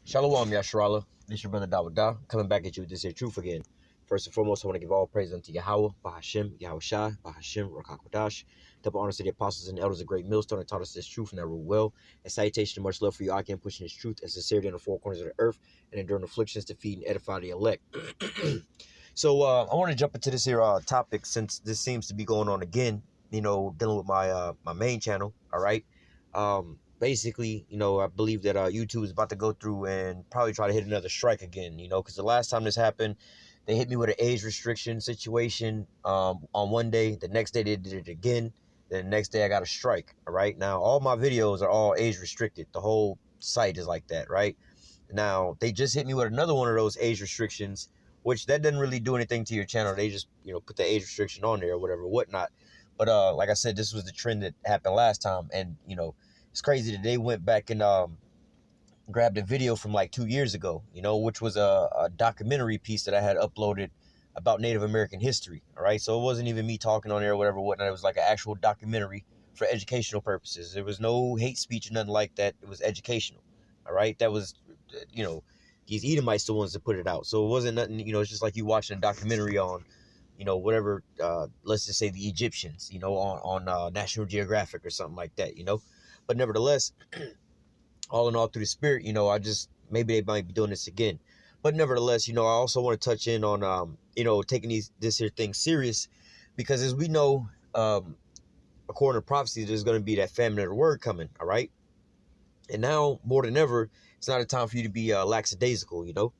Shalom, Yasharala. This your brother Dawada, coming back at you with this here truth again. First and foremost, I want to give all praise unto Yahweh, Bahashem, Yahweh Shai, Bahashem, Rakakwadash. Double honors to the apostles and elders of Great Millstone that taught us this truth and that rule well. And salutation and much love for you, I can pushing this truth and sincerity in the four corners of the earth and enduring afflictions to feed and edify the elect. So I want to jump into this here topic since this seems to be going on again, dealing with my my main channel, all right? Basically, I believe that YouTube is about to go through and probably try to hit another strike again, because the last time this happened, they hit me with an age restriction situation on one day. The next day, they did it again. Then the next day, I got a strike, all right? Now, all my videos are all age restricted. The whole site is like that, right? Now, they just hit me with another one of those age restrictions, which that doesn't really do anything to your channel. They just, put the age restriction on there or whatever, whatnot. But like I said, this was the trend that happened last time. And, it's crazy that they went back and grabbed a video from like 2 years ago, which was a documentary piece that I had uploaded about Native American history. All right. So it wasn't even me talking on there or whatever, whatnot. It was like an actual documentary for educational purposes. There was no hate speech or nothing like that. It was educational. All right. That was, these Edomites the ones that put it out. So it wasn't nothing, it's just like you watching a documentary on, whatever, let's just say the Egyptians, on National Geographic or something like that, But nevertheless, all in all, through the spirit, maybe they might be doing this again. But nevertheless, I also want to touch in on, taking this here thing serious, because as we know, according to prophecy, there's going to be that famine of the word coming. All right. And now more than ever, it's not a time for you to be lackadaisical,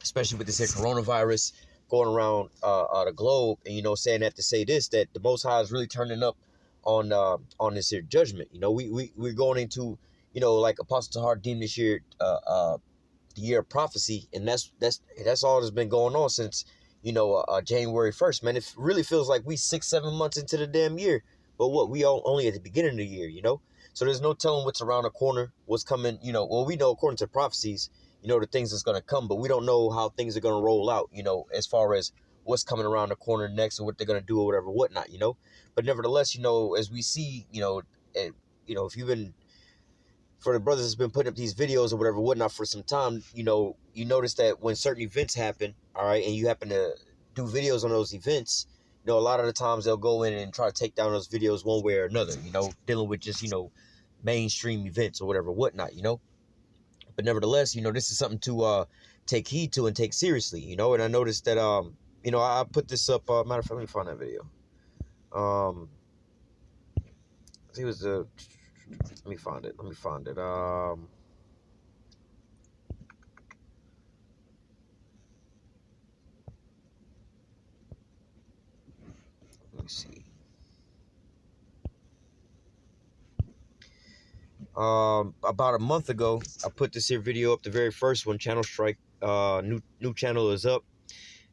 especially with this here coronavirus going around the globe, and saying that to say this, that the Most High is really turning up on this here judgment. We're going into, like Apostle Tahar deemed this year the year of prophecy, and that's all that's been going on since January 1st. Man, it really feels like we 6-7 months into the damn year, but what, we only at the beginning of the year, so there's no telling what's around the corner, what's coming. Well, we know according to prophecies, the things that's going to come, but we don't know how things are going to roll out, as far as what's coming around the corner next and what they're going to do or whatever, whatnot, But nevertheless, as we see, if you've been, for the brothers that's been putting up these videos or whatever, whatnot for some time, you notice that when certain events happen, all right, and you happen to do videos on those events, a lot of the times they'll go in and try to take down those videos one way or another, dealing with just, mainstream events or whatever, whatnot, But nevertheless, this is something to take heed to and take seriously, and I noticed that, I put this up, matter of fact, let me find that video. He was the, let me find it. Let me see. About a month ago, I put this here video up, the very first one, Channel Strike. New channel is up,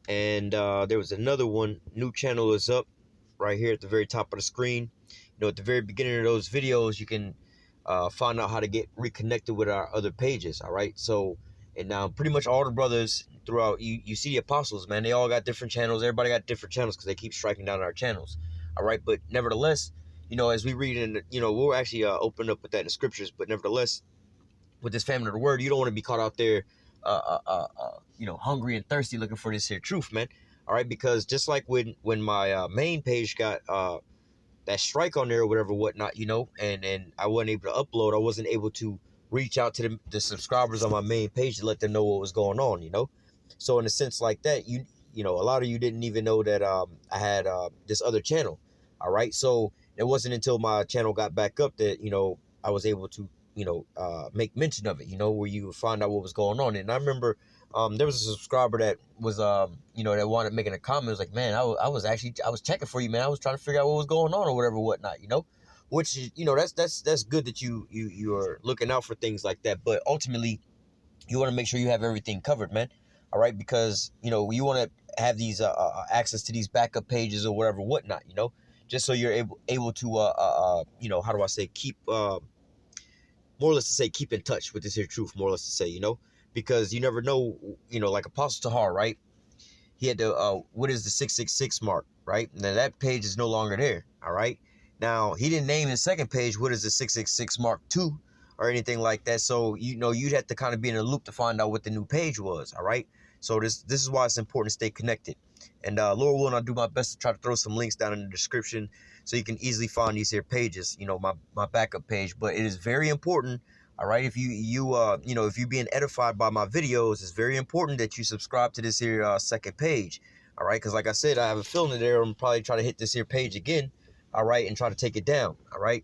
and there was another one, new channel is up, right here at the very top of the screen. At the very beginning of those videos, you can find out how to get reconnected with our other pages. All right. So, and now pretty much all the brothers throughout, you see the apostles, man, they all got different channels. Everybody got different channels because they keep striking down our channels. All right. But nevertheless, as we read in, we'll actually open up with that in the scriptures. But nevertheless, with this famine of the word, you don't want to be caught out there, hungry and thirsty looking for this here truth, man. All right. Because just like when my main page got that strike on there or whatever, whatnot, and I wasn't able to upload. I wasn't able to reach out to the subscribers on my main page to let them know what was going on, So in a sense like that, a lot of you didn't even know that I had this other channel. All right. So it wasn't until my channel got back up that, I was able to, make mention of it, where you would find out what was going on. And I remember there was a subscriber that was, that wanted making a comment. It was like, man, I was checking for you, man. I was trying to figure out what was going on or whatever, whatnot, which is, that's good that you are looking out for things like that. But ultimately, you want to make sure you have everything covered, man. All right. Because, you want to have these access to these backup pages or whatever, whatnot, just so you're able to, how do I say, keep, more or less to say, keep in touch with this here truth, more or less to say, because you never know, like Apostle Tahar, right? He had to, what is the 666 mark, right? Now that page is no longer there, all right? Now, he didn't name his second page, what is the 666 mark 2, or anything like that. So, you know, you'd have to kind of be in a loop to find out what the new page was. All right. So this is why it's important to stay connected. And Lord willing, I'll do my best to try to throw some links down in the description so you can easily find these here pages, you know, my backup page. But it is very important. All right. If you know, if you're being edified by my videos, it's very important that you subscribe to this here second page. All right. Because like I said, I have a feeling that I'm probably trying to hit this here page again. All right. And try to take it down. All right.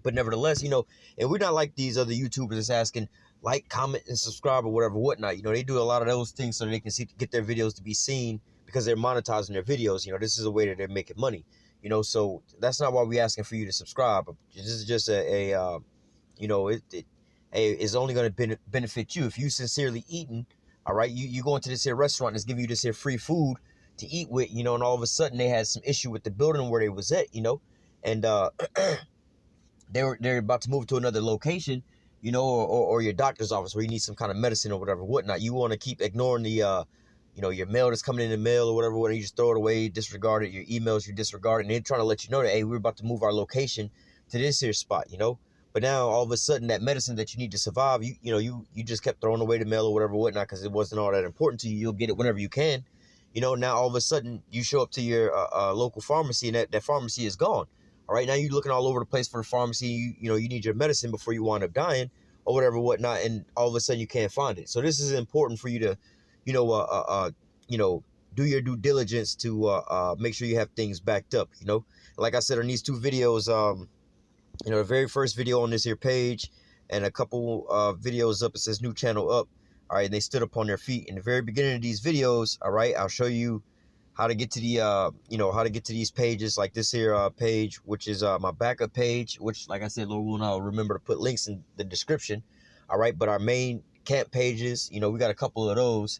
But nevertheless, you know, and we're not like these other YouTubers that's asking like, comment, and subscribe or whatever, whatnot. You know, they do a lot of those things so they can get their videos to be seen because they're monetizing their videos. You know, this is a way that they're making money. You know, so that's not why we're asking for you to subscribe. This is just you know, it's only going to benefit you if you sincerely eating. All right, you go into this here restaurant and it's giving you this here free food to eat with. You know, and all of a sudden they had some issue with the building where they was at. You know, and they're about to move to another location, you know, or your doctor's office where you need some kind of medicine or whatever, whatnot. You want to keep ignoring the, you know, your mail that's coming in the mail or whatever, you just throw it away, disregard it. Your emails, you disregard it. And they're trying to let you know that, hey, we're about to move our location to this here spot, you know. But now all of a sudden that medicine that you need to survive, you know, you just kept throwing away the mail or whatever, whatnot, because it wasn't all that important to you. You'll get it whenever you can. You know, now all of a sudden you show up to your local pharmacy and that pharmacy is gone. All right, now you're looking all over the place for the pharmacy. You know, you need your medicine before you wind up dying or whatever, whatnot, and all of a sudden you can't find it. So this is important for you to, you know, do your due diligence to make sure you have things backed up. You know, like I said on these two videos, you know, the very first video on this here page and a couple videos up, it says new channel up. All right, and they stood up on their feet. In the very beginning of these videos, all right, I'll show you how to get to the you know, how to get to these pages, like this here page, which is my backup page, which, like I said, Lord willing, I'll remember to put links in the description. All right, but our main camp pages, you know, we got a couple of those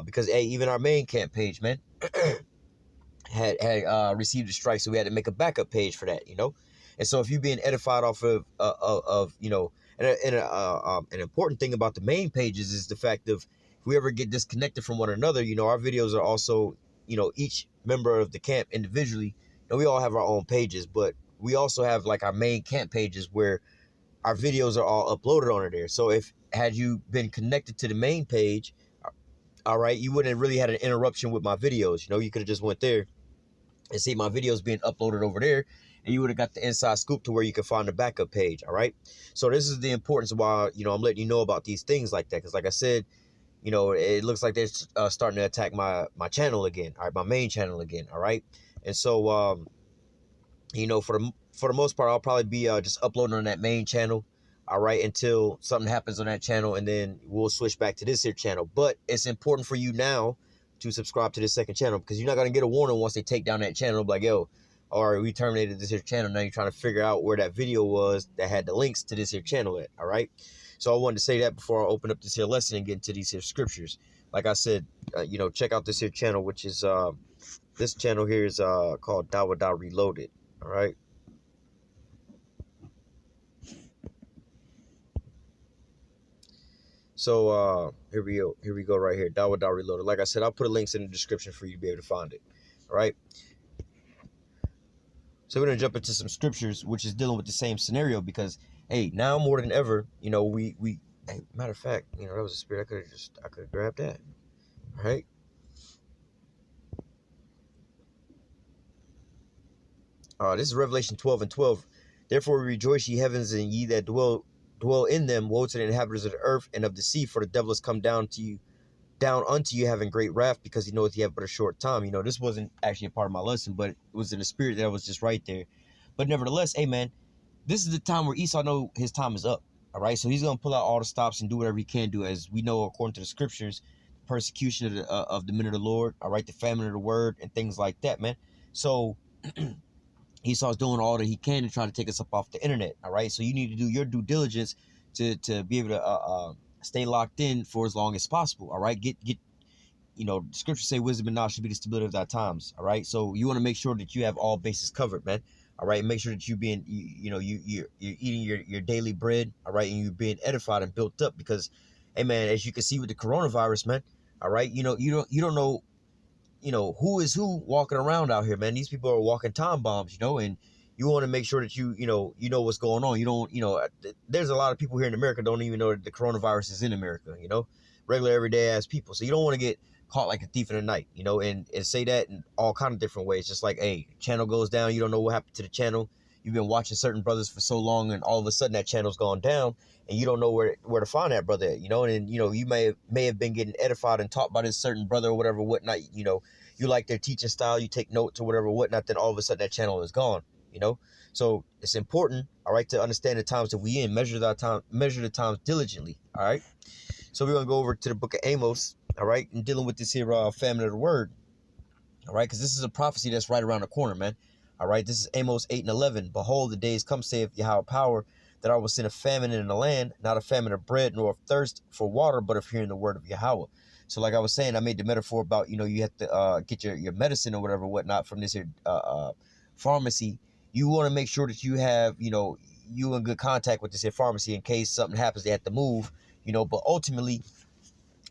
because, hey, even our main camp page, man, had received a strike, so we had to make a backup page for that, you know. And so if you're being edified off of you know, and an important thing about the main pages is the fact of if we ever get disconnected from one another, you know, our videos are also, you know, each member of the camp individually, you know, we all have our own pages, but we also have like our main camp pages where our videos are all uploaded on there. So if had you been connected to the main page, all right, you wouldn't have really had an interruption with my videos. You know, you could have just went there and see my videos being uploaded over there, and you would have got the inside scoop to where you can find the backup page. All right. So this is the importance of why, you know, I'm letting you know about these things like that. Because like I said, you know, it looks like they're starting to attack my channel again. All right. My main channel again. All right. And so, you know, for the most part, I'll probably be just uploading on that main channel. All right. Until something happens on that channel, and then we'll switch back to this here channel. But it's important for you now to subscribe to this second channel, because you're not going to get a warning once they take down that channel. Like, yo, all right, we terminated this here channel. Now you're trying to figure out where that video was that had the links to this here channel at. All right. So I wanted to say that before I open up this here lesson and get into these here scriptures. Like I said, you know, check out this here channel, which is this channel here is called Dawada Reloaded. All right. So here we go right here, Dawada Reloaded. Like I said, I'll put links in the description for you to be able to find it. All right. So we're gonna jump into some scriptures, which is dealing with the same scenario, because hey, now more than ever, you know, hey, matter of fact, you know, that was a spirit. I could have grabbed that. All right. This is Revelation 12:12. Therefore rejoice, ye heavens, and ye that dwell in them. Woe to the inhabitants of the earth and of the sea, for the devil has come down unto you having great wrath, because he knoweth ye have but a short time. You know, this wasn't actually a part of my lesson, but it was in the spirit that was just right there. But nevertheless, hey man, this is the time where Esau know his time is up. All right, so he's gonna pull out all the stops and do whatever he can do, as we know according to the scriptures, the persecution of the men of the Lord. All right, the famine of the word and things like that, man. So Esau's doing all that he can to try to take us up off the internet. All right, so you need to do your due diligence to be able to stay locked in for as long as possible. All right, get you know, the scriptures say wisdom and knowledge should be the stability of thy times. All right, so you want to make sure that you have all bases covered, man. All right, make sure that you're eating your daily bread. All right, and you're being edified and built up, because hey man, as you can see with the coronavirus, man. All right, you know, you don't know, who is who walking around out here, man. These people are walking time bombs, you know, and you want to make sure that you know what's going on. You don't, there's a lot of people here in America don't even know that the coronavirus is in America, regular everyday ass people. So you don't want to get caught like a thief in the night, and say that in all kind of different ways. Just like, hey, channel goes down, you don't know what happened to the channel. You've been watching certain brothers for so long, and all of a sudden that channel's gone down, and you don't know where to find that brother, and you may have been getting edified and taught by this certain brother or whatever, whatnot, you like their teaching style, you take notes or whatever, whatnot, then all of a sudden that channel is gone, So it's important, all right, to understand the times that we in, measure the times diligently, all right? So we're going to go over to the book of Amos, all right, and dealing with this here famine of the word, all right, because this is a prophecy that's right around the corner, man, all right? This is Amos 8:11. Behold, the days come, saith Yahweh power, that I will send a famine in the land, not a famine of bread, nor of thirst for water, but of hearing the word of Yahweh. So like I was saying, I made the metaphor about, you have to get your medicine or whatever, whatnot, from this here pharmacy. You want to make sure that you have, you in good contact with this here pharmacy in case something happens, they have to move, but ultimately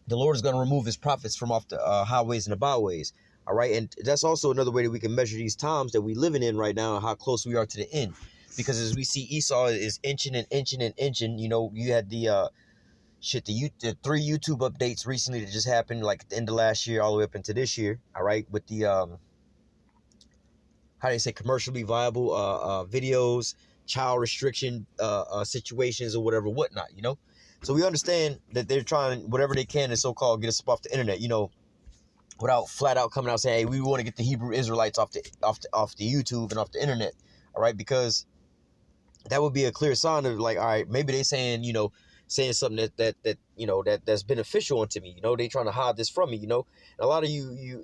the Lord is going to remove his prophets from off the highways and the byways. All right. And that's also another way that we can measure these times that we living in right now and how close we are to the end. Because as we see, Esau is inching and inching and inching. You had the 3 YouTube updates recently that just happened, like at the end of last year all the way up into this year, all right, with the how do you say, commercially viable videos, child restriction situations or whatever, whatnot, So we understand that they're trying whatever they can to so-called get us up off the internet, without flat out coming out saying, hey, we want to get the Hebrew Israelites off the YouTube and off the internet, all right, because that would be a clear sign of like, all right, maybe they saying, saying something that's beneficial unto me, they trying to hide this from me, and a lot of you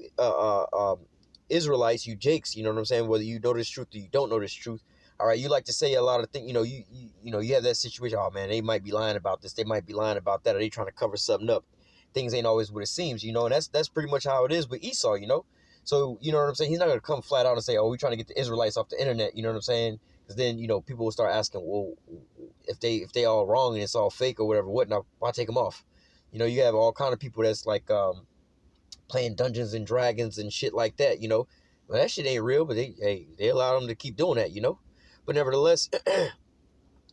Israelites, you Jakes, you know what I'm saying, whether you know this truth or you don't know this truth, all right, you like to say a lot of things, you have that situation, oh man, they might be lying about this, they might be lying about that, or they trying to cover something up. Things ain't always what it seems, and that's pretty much how it is with Esau, so you know what I'm saying, he's not going to come flat out and say, oh, we're trying to get the Israelites off the internet, you know what I'm saying, because then people will start asking, well, if they all wrong and it's all fake or whatever, whatnot, why take them off? You have all kind of people that's like playing Dungeons and Dragons and shit like that, well, that shit ain't real, but they allow them to keep doing that, but nevertheless,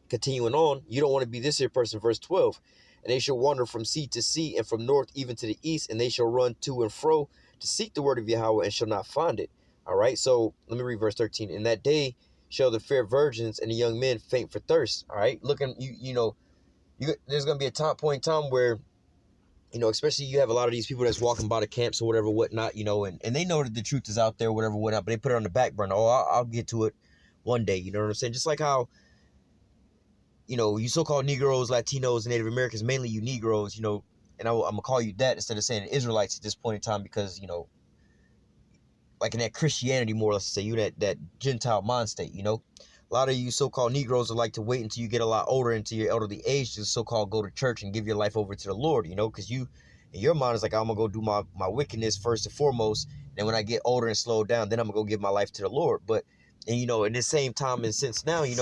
continuing on, you don't want to be this here person. Verse 12, and they shall wander from sea to sea and from north even to the east, and they shall run to and fro to seek the word of Yahweh and shall not find it. All right, so let me read verse 13. In that day shall the fair virgins and the young men faint for thirst. All right, looking, there's going to be a point in time where, especially you have a lot of these people that's walking by the camps or whatever, whatnot, and they know that the truth is out there, whatever, whatnot, but they put it on the back burner. Oh, I'll get to it one day. You know what I'm saying? Just like how, you so-called Negroes, Latinos, Native Americans, mainly you Negroes, and I'm going to call you that instead of saying Israelites at this point in time because, like in that Christianity more, let's say, you that Gentile mind state, a lot of you so-called Negroes would like to wait until you get a lot older, into your elderly age, to so-called go to church and give your life over to the Lord, because you, in your mind, is like, I'm going to go do my wickedness first and foremost, and then when I get older and slow down, then I'm going to go give my life to the Lord. But, and, in this same time and since now, you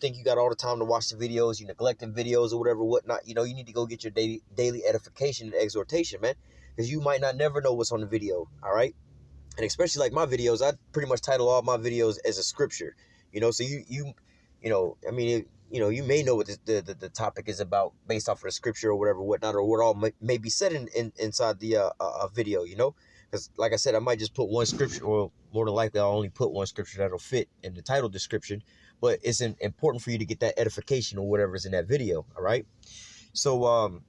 think you got all the time to watch the videos, you neglecting videos or whatever, whatnot, you need to go get your daily edification and exhortation, man, because you might not never know what's on the video, all right? And especially like my videos, I pretty much title all my videos as a scripture, so I mean, you may know what the topic is about based off of the scripture or whatever, whatnot, or what all may be said inside the video, because like I said, I might just put one scripture, or more than likely I'll only put one scripture that'll fit in the title description, but it's important for you to get that edification or whatever is in that video, all right? So,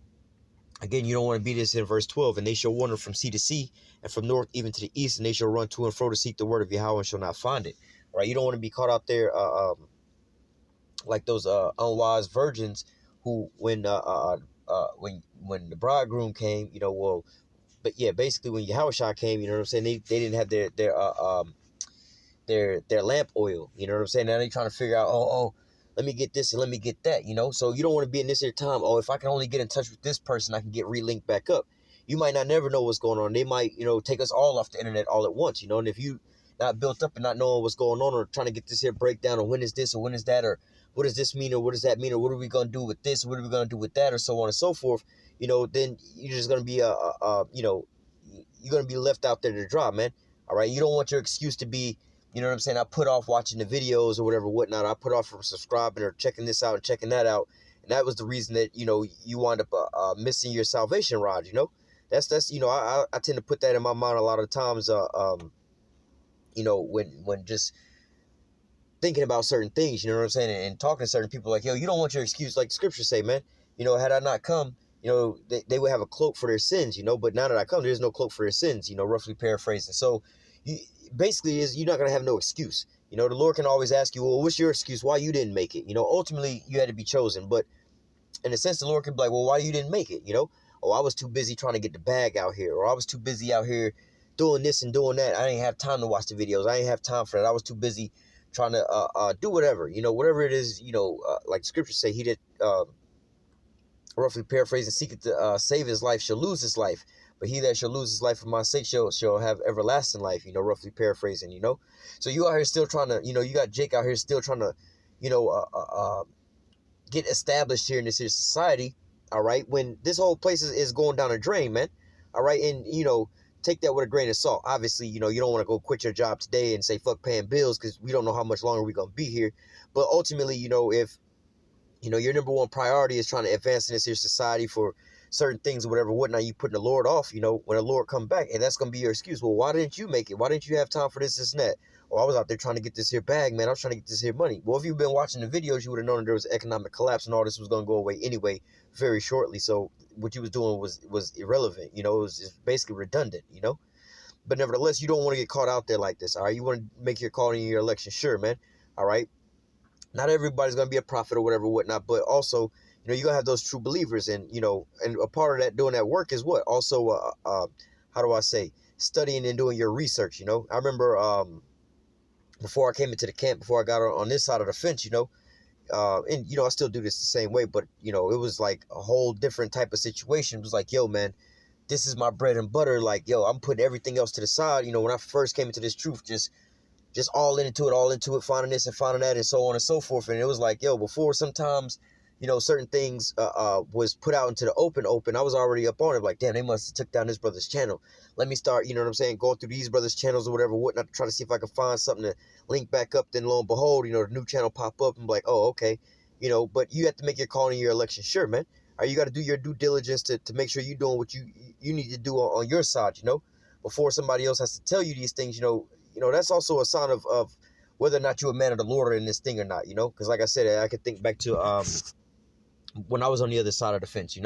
again, you don't want to be this in verse 12, and they shall wander from sea to sea, and from north even to the east, and they shall run to and fro to seek the word of Yahweh and shall not find it. All right, you don't want to be caught out there like those unwise virgins who, when the bridegroom came, but yeah, basically when Yahushua came, you know what I'm saying, they didn't have their lamp oil, you know what I'm saying. Now they trying to figure out, oh, let me get this and let me get that, So you don't want to be in this here time, oh, if I can only get in touch with this person, I can get relinked back up. You might not never know what's going on. They might, take us all off the internet all at once, and if you not built up and not knowing what's going on, or trying to get this here breakdown, or when is this or when is that, or what does this mean, or what does that mean, or what are we going to do with this, what are we going to do with that, or so on and so forth, then you're just going to be, you're going to be left out there to dry, man. All right. You don't want your excuse to be, You know what I'm saying? I put off watching the videos or whatever, whatnot. I put off from subscribing or checking this out and checking that out. And that was the reason that, you wind up missing your salvation rod, That's I tend to put that in my mind a lot of times, when just thinking about certain things, you know what I'm saying? And talking to certain people like, yo, you don't want your excuse, like the scriptures say, man. Had I not come, they would have a cloak for their sins, but now that I come, there's no cloak for their sins, roughly paraphrasing. So you, basically you're not going to have no excuse. The Lord can always ask you, well, what's your excuse? Why you didn't make it? Ultimately you had to be chosen. But in a sense, the Lord can be like, well, why you didn't make it? Oh, I was too busy trying to get the bag out here, or I was too busy out here doing this and doing that. I didn't have time to watch the videos. I didn't have time for that. I was too busy trying to do whatever, whatever it is, like the scriptures say, he did, roughly paraphrasing, seeketh to save his life shall lose his life. But he that shall lose his life for my sake shall have everlasting life, roughly paraphrasing, So you out here still trying to, you got Jake out here still trying to, get established here in this here society, all right, when this whole place is going down a drain, man, all right, and, take that with a grain of salt. Obviously, you don't want to go quit your job today and say, fuck paying bills, because we don't know how much longer we're going to be here. But ultimately, if, your number one priority is trying to advance in this here society for certain things or whatever, whatnot, you putting the Lord off, when the Lord come back, and that's going to be your excuse. Well, why didn't you make it? Why didn't you have time for this and that? Or I was out there trying to get this here bag, man. I was trying to get this here money. Well, if you've been watching the videos, you would have known that there was economic collapse and all this was going to go away anyway very shortly. So what you was doing was irrelevant. It was basically redundant, But nevertheless, you don't want to get caught out there like this, all right? You want to make your call in your election, sure, man, all right? Not everybody's going to be a prophet or whatever, whatnot, but also, you're going to have those true believers. And, and a part of that, doing that work is what? Also, how do I say? Studying and doing your research, I remember before I came into the camp, before I got on this side of the fence, and, I still do this the same way, but, it was like a whole different type of situation. It was like, yo, man, this is my bread and butter. Like, yo, I'm putting everything else to the side. When I first came into this truth, just all into it, finding this and finding that and so on and so forth. And it was like, yo, before sometimes, certain things was put out into the open, I was already up on it. Like, damn, they must have took down this brother's channel. Let me start, going through these brothers' channels or whatever, whatnot, to try to see if I can find something to link back up. Then lo and behold, the new channel pop up and be like, oh, okay. But you have to make your call in your election, sure, man. You got to do your due diligence to make sure you're doing what you need to do on your side, before somebody else has to tell you these things, that's also a sign of whether or not you're a man of the Lord in this thing or not, because like I said, I could think back to when I was on the other side of the fence,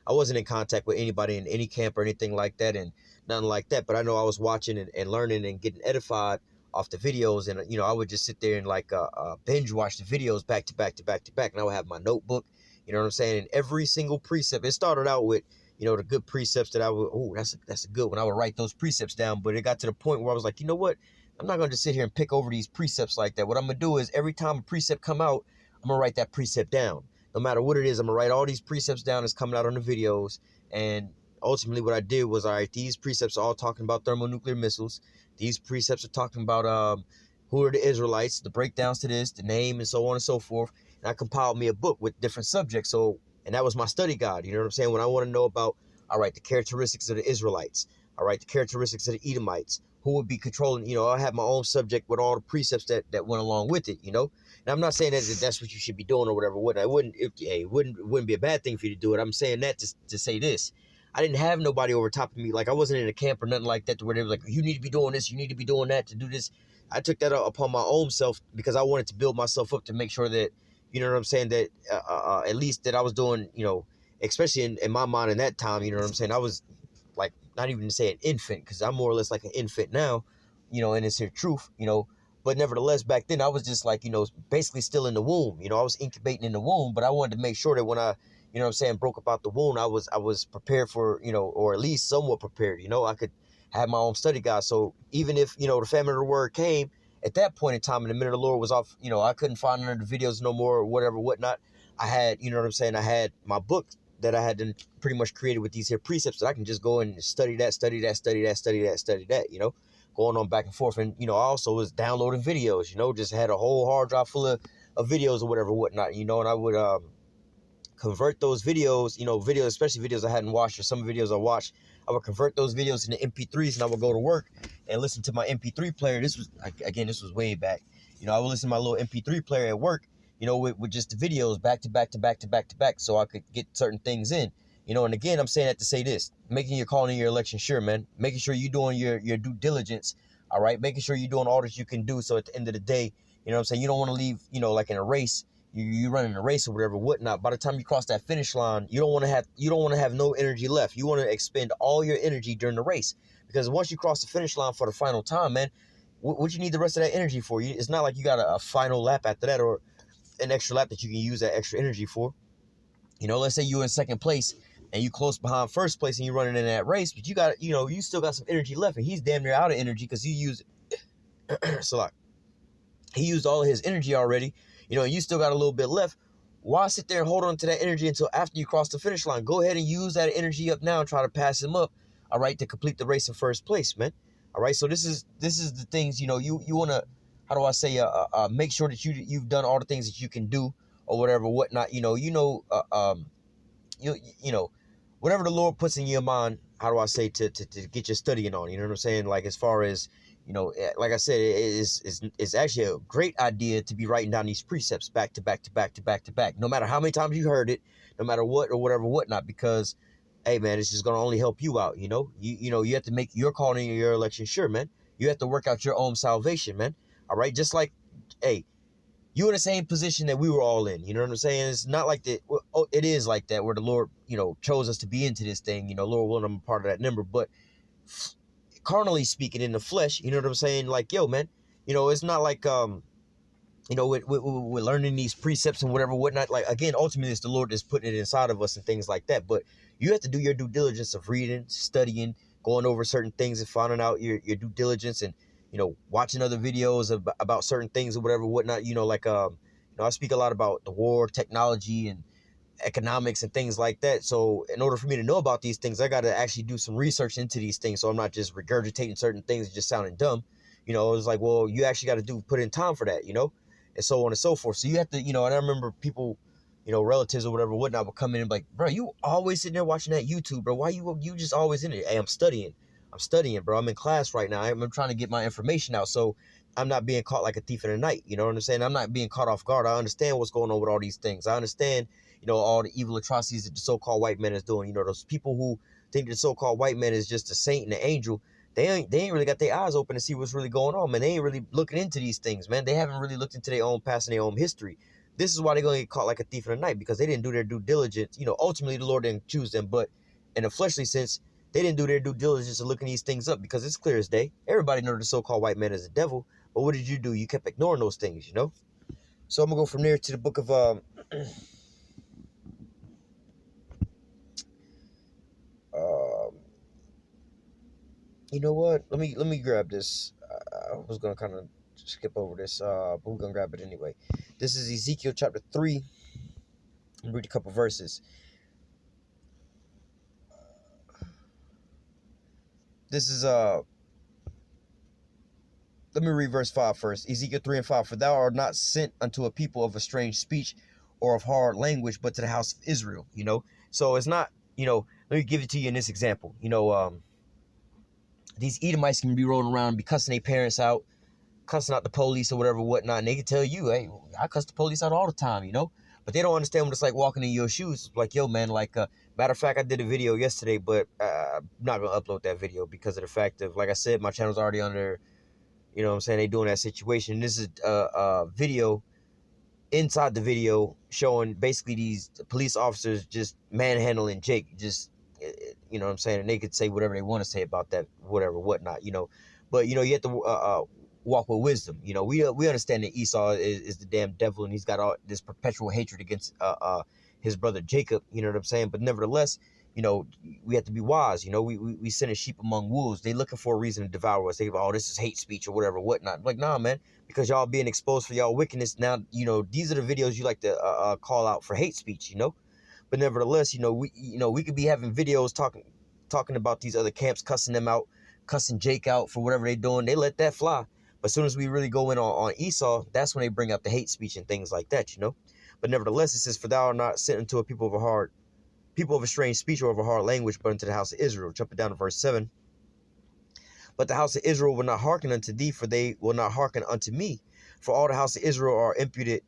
I wasn't in contact with anybody in any camp or anything like that and nothing like that. But I know I was watching and learning and getting edified off the videos. And, I would just sit there and like binge watch the videos back to back to back to back. And I would have my notebook, you know what I'm saying? And every single precept, it started out with, the good precepts that I would, oh, that's a good one. I would write those precepts down. But it got to the point where I was like, you know what? I'm not going to just sit here and pick over these precepts like that. What I'm going to do is every time a precept come out, I'm going to write that precept down. No matter what it is, I'm going to write all these precepts down that's coming out on the videos. And ultimately what I did was, all right, these precepts are all talking about thermonuclear missiles. These precepts are talking about who are the Israelites, the breakdowns to this, the name, and so on and so forth. And I compiled me a book with different subjects. And that was my study guide. You know what I'm saying? When I want to know about, all right, the characteristics of the Israelites, all right, the characteristics of the Edomites, who would be controlling, I have my own subject with all the precepts that went along with it, And I'm not saying that that's what you should be doing or whatever. It wouldn't be a bad thing for you to do it. I'm saying that to say this. I didn't have nobody over top of me. Like, I wasn't in a camp or nothing like that to where they were like, you need to be doing this, you need to be doing that to do this. I took that upon my own self because I wanted to build myself up to make sure that, you know what I'm saying, that at least that I was doing, especially in my mind in that time, you know what I'm saying, I was like, not even to say an infant, because I'm more or less like an infant now, and it's here truth, but nevertheless, back then I was just like, basically still in the womb, I was incubating in the womb, but I wanted to make sure that when I, broke up out the womb, I was prepared for, or at least somewhat prepared, I could have my own study guide. So even if, the famine of the word came at that point in time and the minute of the Lord was off, I couldn't find none of the videos no more or whatever, whatnot. I had, I had my book that I had done pretty much created with these here precepts that I can just go and study that, going on back and forth. And, I also was downloading videos, just had a whole hard drive full of videos or whatever, whatnot, and I would convert those videos, videos, especially videos I hadn't watched or some videos I watched, I would convert those videos into MP3s, and I would go to work and listen to my MP3 player. This was way back. I would listen to my little MP3 player at work, with just the videos back to back to back to back to back, so I could get certain things in. And again, I'm saying that to say this: making your calling, your election sure, man. Making sure you're doing your due diligence. All right, making sure you're doing all that you can do. So at the end of the day, you know what I'm saying, you don't want to leave, like in a race, you running a race or whatever, whatnot. By the time you cross that finish line, you don't want to have no energy left. You want to expend all your energy during the race, because once you cross the finish line for the final time, man, what you need the rest of that energy for? It's not like you got a final lap after that, or an extra lap that you can use that extra energy for. Let's say you're in second place and you close behind first place and you're running in that race, but you got, you still got some energy left, and he's damn near out of energy because he used he used all of his energy already, and you still got a little bit left. Why sit there and hold on to that energy until after you cross the finish line? Go ahead and use that energy up now and try to pass him up, all right, to complete the race in first place, man. All right, so this is the things, you want to, how do I say, make sure that you've done all the things that you can do or whatever, whatnot, whatever the Lord puts in your mind, how do I say, to get your studying on, you know what I'm saying? Like, as far as, like I said, it's actually a great idea to be writing down these precepts back to back to back to back to back, no matter how many times you heard it, no matter what or whatever, whatnot, because, hey, man, it's just going to only help you out, you have to make your calling and your election sure, man. You have to work out your own salvation, man. All right, just like, hey, you in the same position that we were all in. You know what I'm saying? It's not like that. Well, it is like that, where the Lord, chose us to be into this thing. Lord willing, I'm a part of that number. But carnally speaking, in the flesh, you know what I'm saying? Like, yo, man, it's not like, we're learning these precepts and whatever, whatnot. Like, again, ultimately, it's the Lord that's putting it inside of us and things like that. But you have to do your due diligence of reading, studying, going over certain things and finding out your due diligence, and watching other videos about certain things or whatever, whatnot, like, I speak a lot about the war, technology, and economics and things like that. So in order for me to know about these things, I got to actually do some research into these things. So I'm not just regurgitating certain things and just sounding dumb. It's like, well, you actually got to put in time for that, and so on and so forth. So you have to, and I remember people, relatives or whatever, whatnot, would come in and be like, bro, you always sitting there watching that YouTube, bro. Why you just always in it? Hey, I'm studying, bro. I'm in class right now. I'm trying to get my information out. So I'm not being caught like a thief in the night. You know what I'm saying? I'm not being caught off guard. I understand what's going on with all these things. I understand, all the evil atrocities that the so-called white man is doing. Those people who think the so-called white man is just a saint and an angel, they ain't really got their eyes open to see what's really going on, man. They ain't really looking into these things, man. They haven't really looked into their own past and their own history. This is why they're going to get caught like a thief in the night, because they didn't do their due diligence. Ultimately, the Lord didn't choose them, but in a fleshly sense, they didn't do their due diligence of looking these things up, because it's clear as day. Everybody knows the so-called white man is the devil, but what did you do? You kept ignoring those things, So I'm going to go from there to the book of, you know what? Let me grab this. I was going to kind of skip over this, but we're going to grab it anyway. This is Ezekiel chapter 3. I'll read a couple verses. This is, let me read verse 5 first. Ezekiel 3 and 5. For thou art not sent unto a people of a strange speech or of hard language, but to the house of Israel, So it's not, let me give it to you in this example. These Edomites can be rolling around, be cussing their parents out, cussing out the police or whatever, whatnot. And they can tell you, hey, I cuss the police out all the time, But they don't understand what it's like walking in your shoes. Like, yo, man, like, matter of fact, I did a video yesterday, but I'm not going to upload that video because of the fact of, like I said, my channel's already under, you know what I'm saying, they doing that situation. This is a video inside the video showing basically these police officers just manhandling Jake, just, you know what I'm saying, and they could say whatever they want to say about that, whatever, whatnot, But, you have to walk with wisdom. We understand that Esau is the damn devil, and he's got all this perpetual hatred against his brother Jacob, you know what I'm saying? But nevertheless, we have to be wise. We send a sheep among wolves. They looking for a reason to devour us. They go, oh, this is hate speech or whatever, whatnot. Like, nah, man, because y'all being exposed for y'all wickedness. Now, these are the videos you like to call out for hate speech, But nevertheless, we could be having videos talking about these other camps, cussing them out, cussing Jake out for whatever they doing. They let that fly. But as soon as we really go in on Esau, that's when they bring up the hate speech and things like that, But nevertheless, it says, for thou art not sent unto a people people of a strange speech or of a hard language, but unto the house of Israel. Jumping down to verse 7. But the house of Israel will not hearken unto thee, for they will not hearken unto me. For all the house of Israel are impudent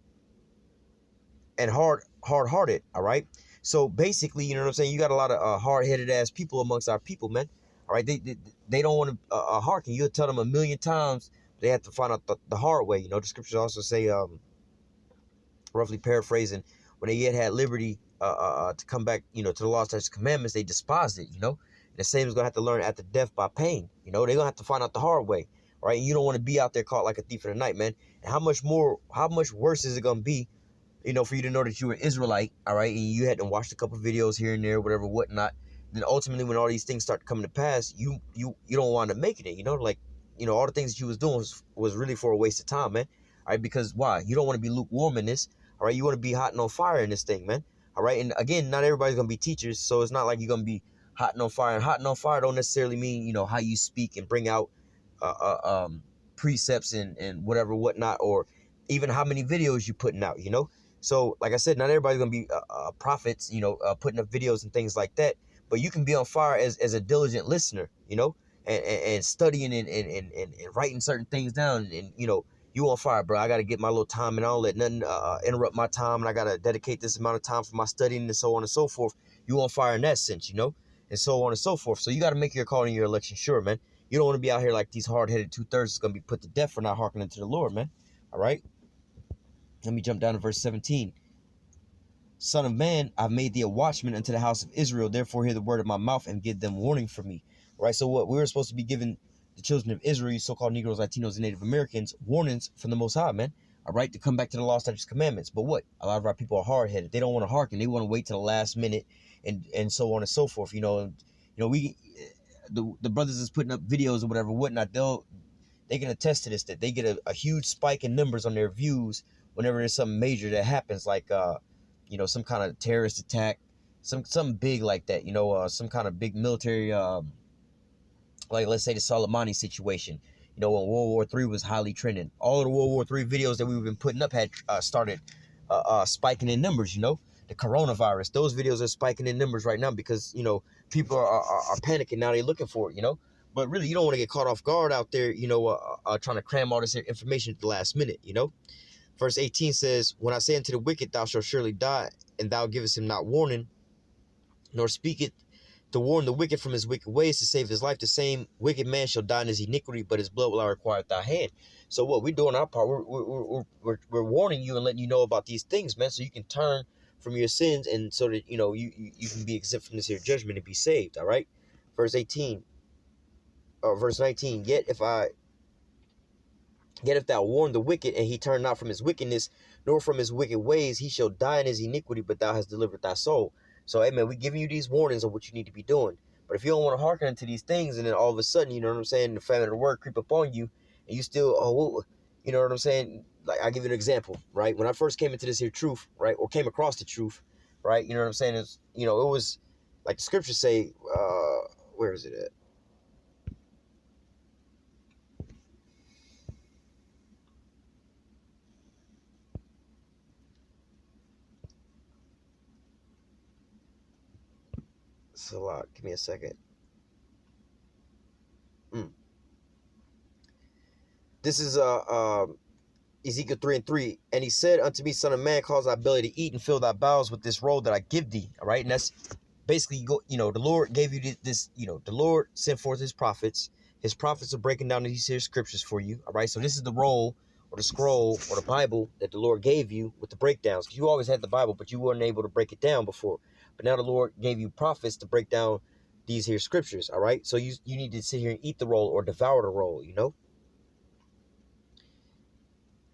and hard-hearted, all right? So basically, you know what I'm saying? You got a lot of hard-headed ass people amongst our people, man. All right, they don't want to hearken. You'll tell them a million times, they have to find out the hard way. You know, the scriptures also say, roughly paraphrasing, when they yet had liberty to come back, you know, to the law, statutes, commandments, they despised it. You know, and the same is gonna have to learn after death by pain. You know, they're gonna have to find out the hard way. All right, and you don't want to be out there caught like a thief in the night, man. And how much worse is it gonna be, you know, for you to know that you were an Israelite, all right, and you had to watch a couple videos here and there, whatever, whatnot. Then ultimately, when all these things start coming to pass, you don't wind up making it. You know, like, you know, all the things that you was doing was really for a waste of time, man. All right, because why? You don't want to be lukewarm in this. All right, you want to be hot and on fire in this thing, man. All right, and again, not everybody's gonna be teachers, so it's not like you're gonna be hot and on fire. And hot and on fire don't necessarily mean, you know, how you speak and bring out precepts and whatever, whatnot, or even how many videos you putting out. You know. So, like I said, not everybody's going to be prophets, you know, putting up videos and things like that. But you can be on fire as a diligent listener, you know, and studying and writing certain things down. And, you know, you on fire, bro. I got to get my little time and I don't let nothing interrupt my time. And I got to dedicate this amount of time for my studying and so on and so forth. You on fire in that sense, you know, and so on and so forth. So you got to make your call and your election sure, man. You don't want to be out here like these hard-headed 2/3 is going to be put to death for not hearkening to the Lord, man. All right. Let me jump down to verse 17. Son of man, I've made thee a watchman unto the house of Israel. Therefore hear the word of my mouth and give them warning from me. Right? So what? We were supposed to be giving the children of Israel, so-called Negroes, Latinos, and Native Americans, warnings from the Most High, man. All right? To come back to the law, statutes, commandments. But what? A lot of our people are hard-headed. They don't want to hearken. They want to wait till the last minute and so on and so forth. You know, the brothers is putting up videos or whatever, whatnot. They can attest to this, that they get a huge spike in numbers on their views whenever there's something major that happens, like you know, some kind of terrorist attack, something big like that, you know, some kind of big military, like let's say the Soleimani situation, you know, when World War III was highly trending. All of the World War III videos that we've been putting up had started spiking in numbers, you know. The coronavirus, those videos are spiking in numbers right now because, you know, people are panicking now. They're looking for it, you know. But really, you don't want to get caught off guard out there, you know, trying to cram all this information at the last minute, you know. Verse 18 says, when I say unto the wicked, thou shalt surely die, and thou givest him not warning, nor speaketh to warn the wicked from his wicked ways to save his life, the same wicked man shall die in his iniquity, but his blood will I require at thy hand. So what we're doing our part, we're warning you and letting you know about these things, man, so you can turn from your sins, and so that, you know, you can be exempt from this here judgment and be saved, all right? Verse 18, or verse 19, yet if thou warn the wicked, and he turn not from his wickedness, nor from his wicked ways, he shall die in his iniquity, but thou hast delivered thy soul. So, hey, man, we're giving you these warnings of what you need to be doing. But if you don't want to hearken into these things, and then all of a sudden, you know what I'm saying, the famine of the word creep upon you, and you still, you know what I'm saying? Like, I'll give you an example, right? When I first came into this here truth, right, or came across the truth, right, you know what I'm saying? It's, you know, it was, like the scriptures say, where is it at? Salah, give me a second. This is Ezekiel 3:3. And he said unto me, son of man, cause thy belly to eat and fill thy bowels with this roll that I give thee. All right. And that's basically, you know, the Lord gave you this, you know, the Lord sent forth his prophets. His prophets are breaking down these here scriptures for you. All right. So this is the roll or the scroll or the Bible that the Lord gave you with the breakdowns. You always had the Bible, but you weren't able to break it down before. But now the Lord gave you prophets to break down these here scriptures. All right. So you need to sit here and eat the roll or devour the roll, you know.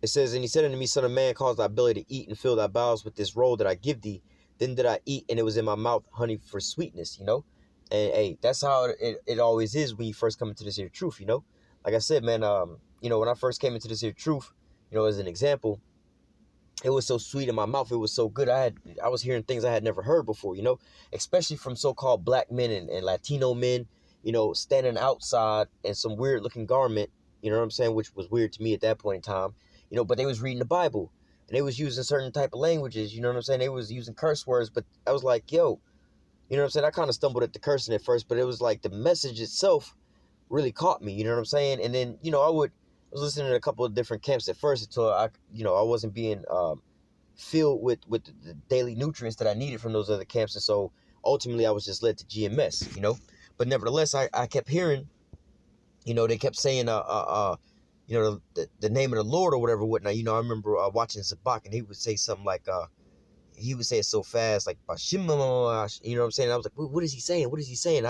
It says, and he said unto me, son of man, cause thy belly to eat and fill thy bowels with this roll that I give thee. Then did I eat, and it was in my mouth honey for sweetness, you know. And hey, that's how it always is when you first come into this here truth, you know. Like I said, man, you know, when I first came into this here truth, you know, as an example, it was so sweet in my mouth. It was so good. I was hearing things I had never heard before, you know, especially from so-called black men and Latino men, you know, standing outside in some weird looking garment, you know what I'm saying, which was weird to me at that point in time. You know, but they was reading the Bible, and they was using certain type of languages, you know what I'm saying? They was using curse words, but I was like, yo, You know what I'm saying? I kind of stumbled at the cursing at first, but it was like the message itself really caught me. You know what I'm saying? And then, I was listening to a couple of different camps at first until I wasn't being filled with the daily nutrients that I needed from those other camps. And so ultimately I was just led to GMS. But nevertheless, I kept hearing, they kept saying, the name of the Lord or whatever, whatnot. I remember watching Zabak, and he would say something like, he would say it so fast, like, you know what I'm saying? I was like, what is he saying? What is he saying?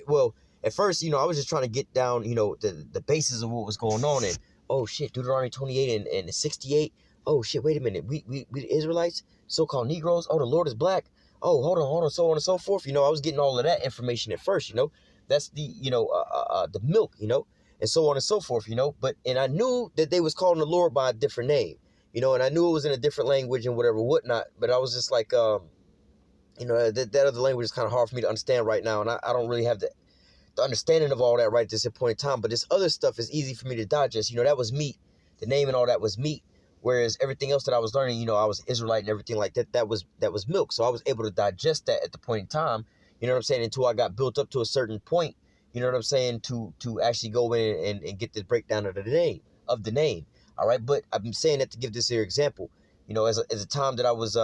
Well, at first, I was just trying to get down, the basis of what was going on. And, oh, shit, Deuteronomy 28 and 68. Oh, shit, wait a minute. We the Israelites, so-called Negroes. Oh, the Lord is black. Oh, hold on, so on and so forth. I was getting all of that information at first, That's the milk, and so on and so forth, and I knew that they was calling the Lord by a different name, and I knew it was in a different language and whatever, whatnot, but I was just like, that other language is kind of hard for me to understand right now, and I don't really have the understanding of all that right at this point in time, but this other stuff is easy for me to digest. That was meat. The name and all that was meat, whereas everything else that I was learning, I was Israelite and everything like that, that was milk, so I was able to digest that at the point in time, you know what I'm saying, until I got built up to a certain point, you know what I'm saying, to actually go in and get the breakdown of the name, all right? But I've been saying that to give this here example, as a time that I was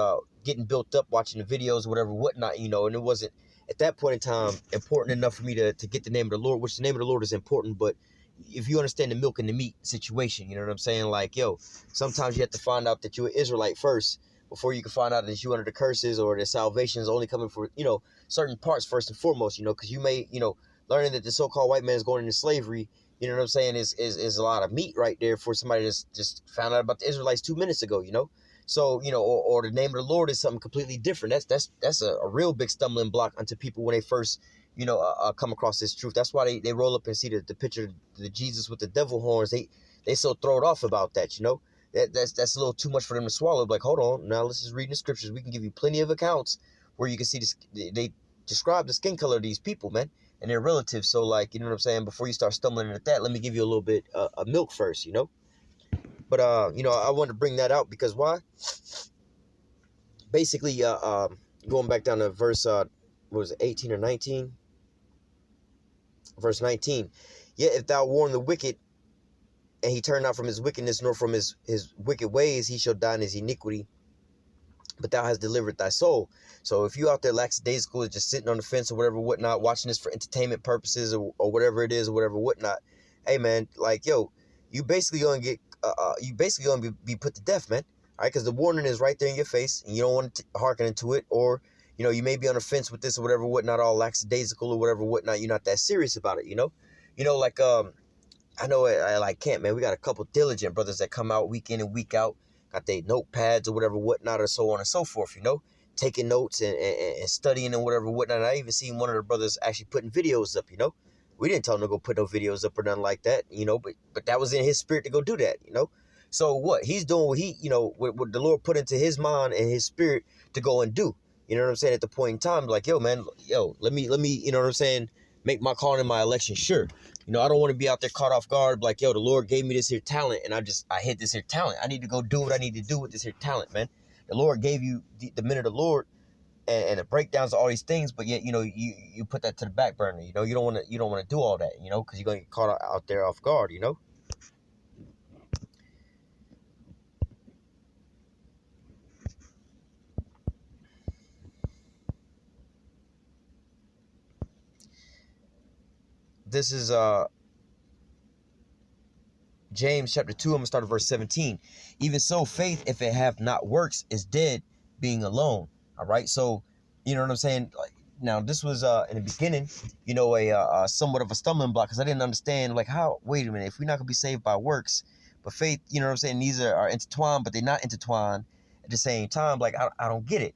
getting built up, watching the videos, whatever, whatnot, and it wasn't, at that point in time, important enough for me to get the name of the Lord, which the name of the Lord is important, but if you understand the milk and the meat situation, you know what I'm saying? Like, sometimes you have to find out that you're an Israelite first before you can find out that you under the curses or that salvation is only coming for, certain parts first and foremost, because you may, learning that the so-called white man is going into slavery, you know what I'm saying, is a lot of meat right there for somebody that's just found out about the Israelites 2 minutes ago, So, or the name of the Lord is something completely different. That's a real big stumbling block unto people when they first, come across this truth. That's why they roll up and see the picture of the Jesus with the devil horns. They so thrown off about that, That's a little too much for them to swallow. Like, hold on, now let's just read the scriptures. We can give you plenty of accounts where you can see this. They describe the skin color of these people, man, and their relatives. So, like, you know what I'm saying? Before you start stumbling at that, let me give you a little bit of milk first, But I wanted to bring that out because why? Basically, going back down to verse, what was it, 18 or 19? Verse 19. Yet if thou warn the wicked, and he turn not from his wickedness, nor from his wicked ways, he shall die in his iniquity. But thou hast delivered thy soul. So if you out there lackadaisical, just sitting on the fence or whatever, whatnot, watching this for entertainment purposes or whatever it is or whatever, whatnot, hey man, like, you basically gonna get, be put to death, man. All right, because the warning is right there in your face, and you don't want to hearken into it, or you may be on the fence with this or whatever, whatnot, all lackadaisical or whatever, whatnot. You're not that serious about it, like I know I like camp, man. We got a couple diligent brothers that come out week in and week out, got their notepads or whatever, whatnot, or so on and so forth, taking notes and studying and whatever, whatnot. And I even seen one of the brothers actually putting videos up, We didn't tell him to go put no videos up or nothing like that, but that was in his spirit to go do that, So what? He's doing what he, what the Lord put into his mind and his spirit to go and do. You know what I'm saying? At the point in time, like, man, let me, you know what I'm saying? Make my calling and my election sure. I don't want to be out there caught off guard, like, the Lord gave me this here talent, and I hit this here talent. I need to go do what I need to do with this here talent, man. The Lord gave you the minute of the Lord and the breakdowns of all these things, but yet, you put that to the back burner. You don't want to do all that, because you're gonna get caught out there off guard, This is James chapter 2, I'm going to start at verse 17. Even so, faith, if it have not works, is dead, being alone. All right. So, you know what I'm saying? Like, now, this was in the beginning, a somewhat of a stumbling block because I didn't understand, like, how, wait a minute, if we're not going to be saved by works, but faith, you know what I'm saying? These are intertwined, but they're not intertwined at the same time. Like, I don't get it,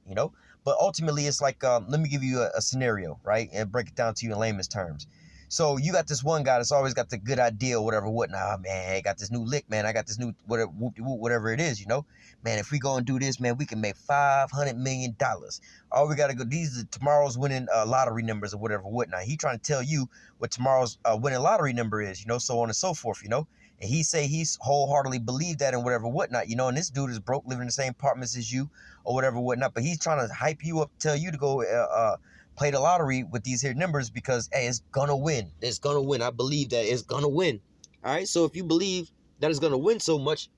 But ultimately, it's like, let me give you a scenario, right? And break it down to you in layman's terms. So you got this one guy that's always got the good idea or whatever, whatnot. Man, I got this new lick, man. I got this new whatever it is, Man, if we go and do this, man, we can make $500 million. All we got to go, these are tomorrow's winning lottery numbers or whatever, whatnot. He trying to tell you what tomorrow's winning lottery number is, so on and so forth, And he say he's wholeheartedly believed that and whatever, whatnot, and this dude is broke, living in the same apartments as you or whatever, whatnot. But he's trying to hype you up, tell you to go play the lottery with these here numbers because, hey, it's gonna win. It's gonna win. I believe that it's gonna win. All right. So if you believe that it's gonna win so much,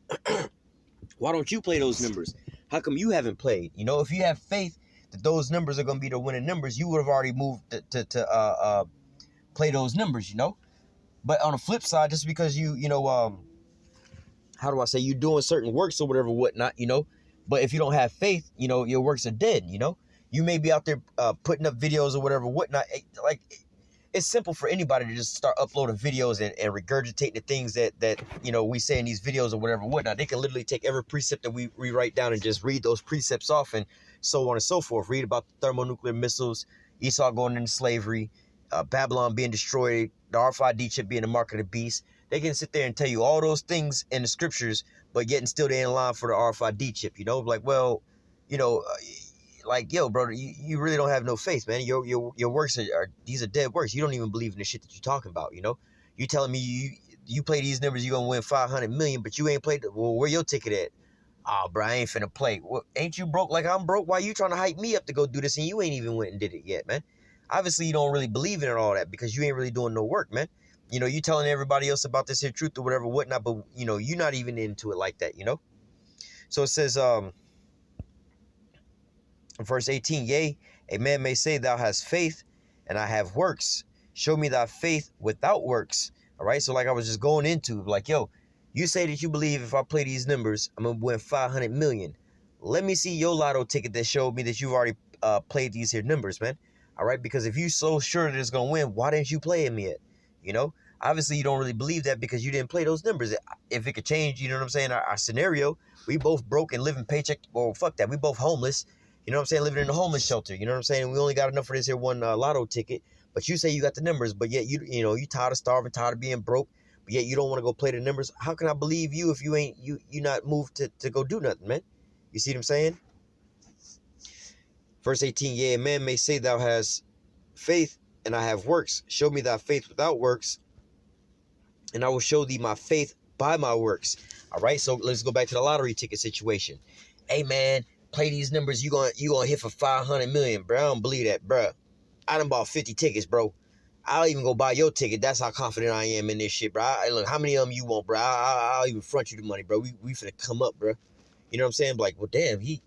why don't you play those numbers? How come you haven't played? If you have faith that those numbers are gonna be the winning numbers, you would have already moved to play those numbers. But on the flip side, just because how do I say, you doing certain works or whatever, whatnot, but if you don't have faith, your works are dead. You may be out there putting up videos or whatever, whatnot. It's simple for anybody to just start uploading videos and regurgitate the things that we say in these videos or whatever, whatnot. They can literally take every precept that we write down and just read those precepts off and so on and so forth. Read about the thermonuclear missiles, Esau going into slavery, Babylon being destroyed, the RFID chip being the mark of the beast. They can sit there and tell you all those things in the scriptures, but yet and still they in line for the RFID chip, like, well, like, yo, bro, you really don't have no faith, man. Your works are these are dead works. You don't even believe in the shit that you're talking about, You telling me you play these numbers, you're going to win 500 million, but you ain't played, well, where your ticket at? Oh, bro, I ain't finna play. Well, ain't you broke like I'm broke? Why you trying to hype me up to go do this and you ain't even went and did it yet, man? Obviously, you don't really believe in it all that because you ain't really doing no work, man. You telling everybody else about this here truth or whatever, whatnot, but, you're not even into it like that, So it says, verse 18, yea, a man may say, thou hast faith, and I have works. Show me thy faith without works. All right, so like I was just going into, like, yo, you say that you believe if I play these numbers, I'm going to win 500 million. Let me see your lotto ticket that showed me that you've already played these here numbers, man. All right, because if you're so sure that it's going to win, why didn't you play them yet? Obviously you don't really believe that because you didn't play those numbers. If it could change, you know what I'm saying, our scenario, we both broke and living paycheck, well, fuck that, we both homeless. You know what I'm saying? Living in a homeless shelter. You know what I'm saying? We only got enough for this here one lotto ticket. But you say you got the numbers, but yet you tired of starving, tired of being broke, but yet you don't want to go play the numbers. How can I believe you if you not moved to go do nothing, man? You see what I'm saying? Verse 18, yea, a man may say thou hast faith and I have works. Show me thy faith without works, and I will show thee my faith by my works. All right, so let's go back to the lottery ticket situation. Hey, man, play these numbers, you gonna hit for 500 million, bro. I don't believe that, bro. I done bought 50 tickets, bro. I'll even go buy your ticket. That's how confident I am in this shit, bro. Look, how many of them you want, bro? I'll even front you the money, bro. We finna come up, bro. You know what I'm saying? Like, well, damn, he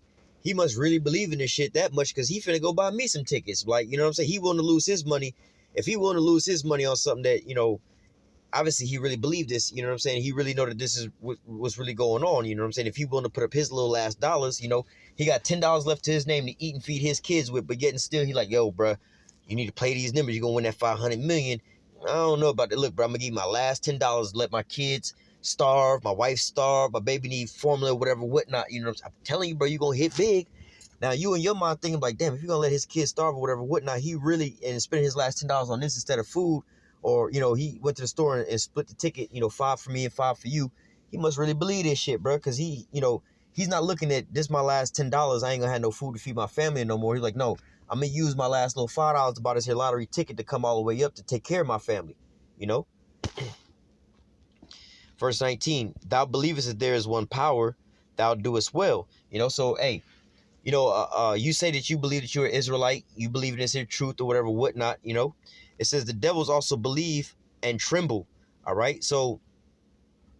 must really believe in this shit that much because he finna go buy me some tickets. Like, you know what I'm saying? He willing to lose his money. If he willing to lose his money on something that, obviously he really believed this, you know what I'm saying? He really know that this is what's really going on, you know what I'm saying? If he willing to put up his little last dollars, he got $10 left to his name to eat and feed his kids with, but yet and still he like, yo, bro, you need to play these numbers. You're going to win that 500 million. I don't know about that. Look, bro, I'm going to give you my last $10, let my kids starve, my wife starve, my baby need formula, whatever, whatnot. You know, I'm telling you, bro, you're going to hit big. Now, you in your mind thinking like, damn, if you're going to let his kids starve or whatever, whatnot, he really, and spending his last $10 on this instead of food, or, he went to the store and split the ticket, 5 for me and 5 for you. He must really believe this shit, bro, because he, he's not looking at this my last $10. I ain't going to have no food to feed my family no more. He's like, no, I'm going to use my last little $5 to buy this here lottery ticket to come all the way up to take care of my family, Verse 19, thou believest that there is one power, thou doest well. So, hey, you say that you believe that you're an Israelite, you believe in this here truth or whatever, whatnot, It says the devils also believe and tremble, all right? So,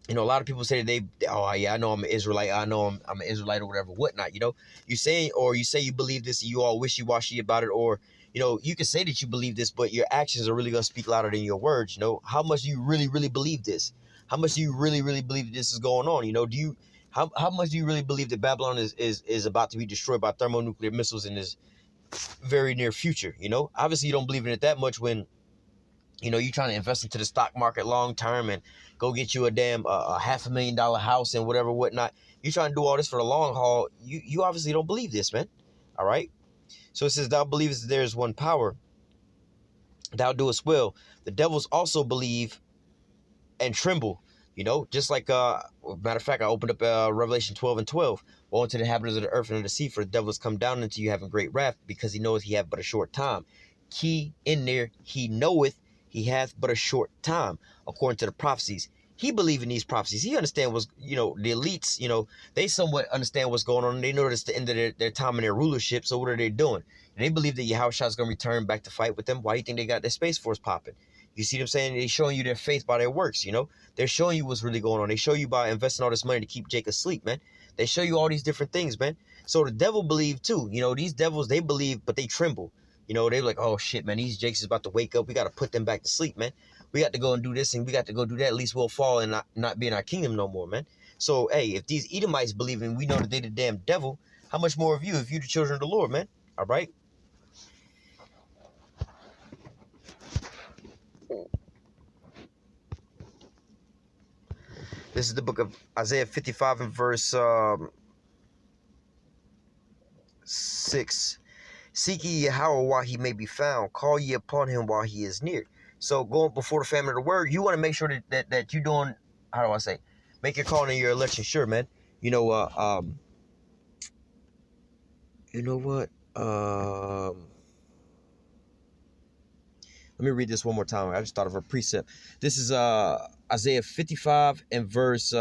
a lot of people say that oh, yeah, I know I'm an Israelite, I know I'm an Israelite or whatever, whatnot, You say you believe this and you all wishy-washy about it, or, you can say that you believe this, but your actions are really going to speak louder than your words, How much do you really, really believe this? How much do you really, really believe that this is going on, How much do you really believe that Babylon is about to be destroyed by thermonuclear missiles in this very near future, Obviously, you don't believe in it that much when, you're trying to invest into the stock market long term and go get you a damn a $500,000 house and whatever, whatnot. You're trying to do all this for the long haul. You obviously don't believe this, man. All right? So it says, thou believest that there is one power, thou doest well. The devils also believe and tremble. Just like, matter of fact, I opened up Revelation 12 and 12. Woe unto the inhabitants of the earth and of the sea, for the devil is come down unto you having great wrath, because he knoweth he hath but a short time. Key in there, he knoweth he hath but a short time, according to the prophecies. He believe in these prophecies. He understand what's, the elites, they somewhat understand what's going on. They know it's the end of their time in their rulership. So what are they doing? And they believe that Yahushua is going to return back to fight with them. Why do you think they got their Space Force popping? You see what I'm saying? They're showing you their faith by their works, They're showing you what's really going on. They show you by investing all this money to keep Jake asleep, man. They show you all these different things, man. So the devil believe too. These devils, they believe, but they tremble. They're like, oh shit, man, these Jakes is about to wake up. We got to put them back to sleep, man. We got to go and do this and we got to go do that. At least we'll fall and not be in our kingdom no more, man. So, hey, if these Edomites believe and we know that they the damn devil, how much more of you if you the children of the Lord, man? All right? This is the book of Isaiah 55 and verse 6. Seek ye Yahweh while he may be found. Call ye upon him while he is near. So going before the famine of the word, you want to make sure that you're doing, how do I say, make your calling and your election sure, man. You know what? Let me read this one more time. I just thought of a precept. This is Isaiah 55 and verse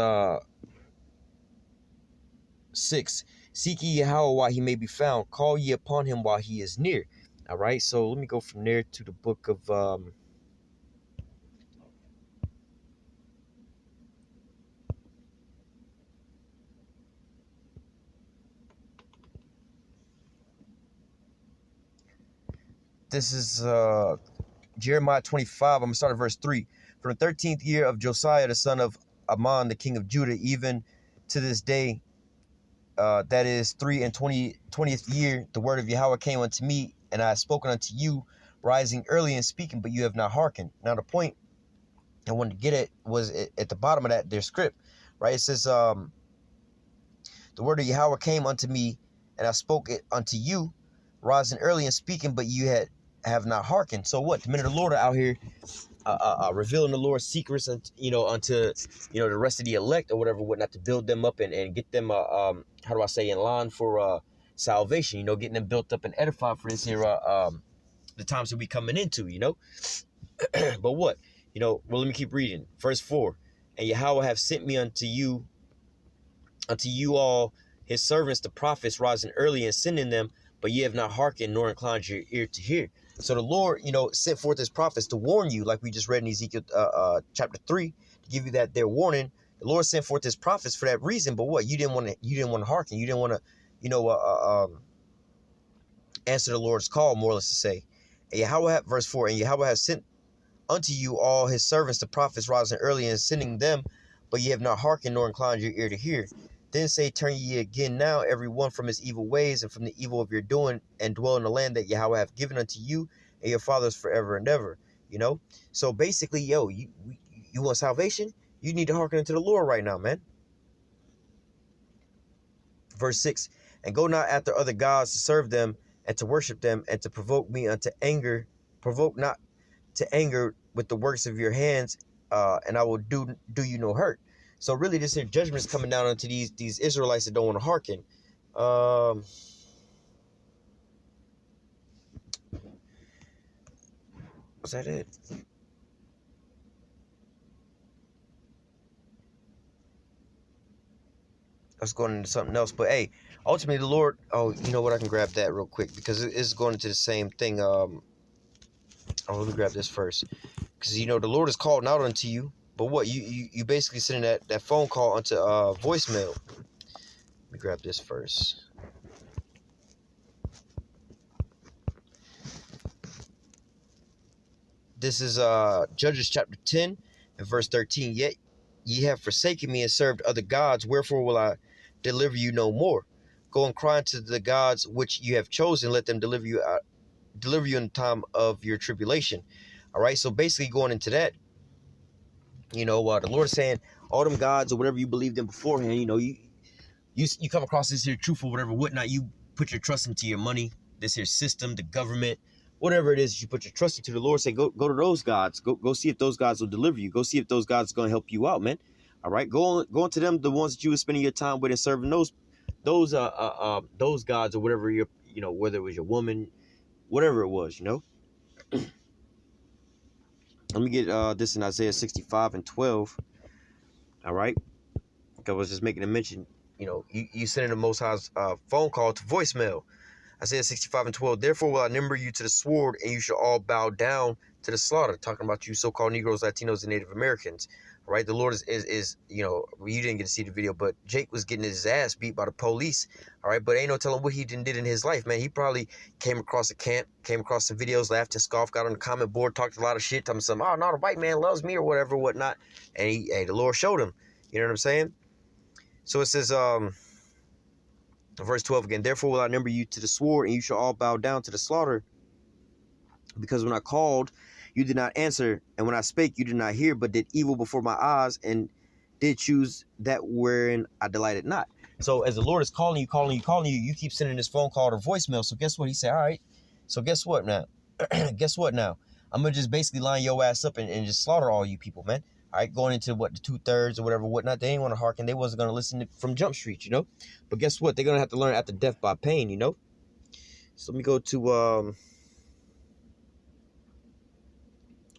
6. Seek ye Yahweh while he may be found. Call ye upon him while he is near. All right, so let me go from there to the book of this is Jeremiah 25. I'm going to start at verse 3. From the 13th year of Josiah, the son of Amon, the king of Judah, even to this day, that is 20th year, the word of Yahweh came unto me, and I have spoken unto you, rising early and speaking, but you have not hearkened. Now, the point I wanted to get at was at the bottom of their script, right? It says, the word of Yahweh came unto me, and I spoke it unto you, rising early and speaking, but you have not hearkened. So what? The men of the Lord are out here revealing the Lord's secrets, and unto the rest of the elect or whatever, whatnot, to build them up and get them how do I say, in line for salvation. Getting them built up and edified for this here the times that we coming into. But what? Well, let me keep reading. Verse 4. And Yahweh have sent me unto you all his servants, the prophets, rising early and sending them, but ye have not hearkened nor inclined your ear to hear. So the Lord, sent forth his prophets to warn you, like we just read in Ezekiel chapter 3, to give you their warning. The Lord sent forth his prophets for that reason. But what? You didn't want to hearken. You didn't want to, answer the Lord's call, more or less to say. And Yahweh, verse 4, and Yahweh has sent unto you all his servants, the prophets, rising early and sending them, but ye have not hearkened nor inclined your ear to hear. Then say, turn ye again now, every one from his evil ways and from the evil of your doing, and dwell in the land that Yahweh hath given unto you and your fathers forever and ever. So basically, you want salvation? You need to hearken unto the Lord right now, man. Verse 6, and go not after other gods to serve them and to worship them and to provoke me unto anger. Provoke not to anger with the works of your hands, and I will do you no hurt. So really, this here judgment is coming down onto these Israelites that don't want to hearken. Was that it? Let's go into something else. But hey, ultimately the Lord. Oh, you know what? I can grab that real quick because it's going into the same thing. Oh, let me grab this first, because the Lord is calling out unto you. But what you basically sending that phone call onto voicemail. Let me grab this first. This is Judges chapter 10 and verse 13. Yet ye have forsaken me and served other gods, wherefore will I deliver you no more? Go and cry unto the gods which you have chosen, let them deliver you in the time of your tribulation. All right, so basically going into that, the Lord is saying, all them gods or whatever you believed in beforehand, you come across this here truth or whatever, whatnot, you put your trust into your money, this here system, the government, whatever it is, you put your trust into. The Lord say, go to those gods, go see if those gods will deliver you, go see if those gods are going to help you out, man. All right, go into them, the ones that you were spending your time with and serving those gods or whatever, whether it was your woman, whatever it was, Let me get this in Isaiah 65 and 12. All right. I was just making a mention. You sending the Most High's phone call to voicemail. Isaiah 65:12. Therefore will I number you to the sword, and you shall all bow down to the slaughter. Talking about you so-called Negroes, Latinos, and Native Americans. All right. The Lord is you didn't get to see the video, but Jake was getting his ass beat by the police. All right. But ain't no telling what he did in his life, man. He probably came across a camp, came across some videos, laughed and scoffed, got on the comment board, talked a lot of shit, telling something, oh, no, the white man loves me or whatever, whatnot. And the Lord showed him. You know what I'm saying? So it says, verse 12 again, therefore will I number you to the sword, and you shall all bow down to the slaughter. Because when I called, you did not answer, and when I spake, you did not hear, but did evil before my eyes, and did choose that wherein I delighted not. So as the Lord is calling you, you keep sending this phone call or voicemail. So guess what? He said, all right, so guess what now? Guess what now? I'm going to just basically line your ass up and just slaughter all you people, man. All right, going into what, the 2/3 or whatever, whatnot. They ain't want to hearken. They wasn't going to listen from Jump Street, But guess what? They're going to have to learn after death by pain, So let me go to,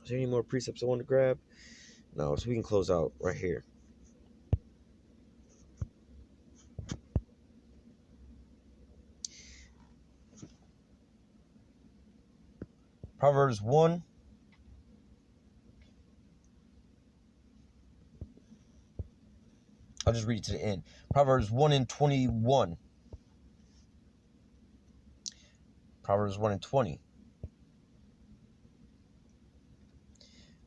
is there any more precepts I want to grab? No, so we can close out right here. Proverbs 1. I'll just read it to the end. Proverbs 1:21. Proverbs 1:20.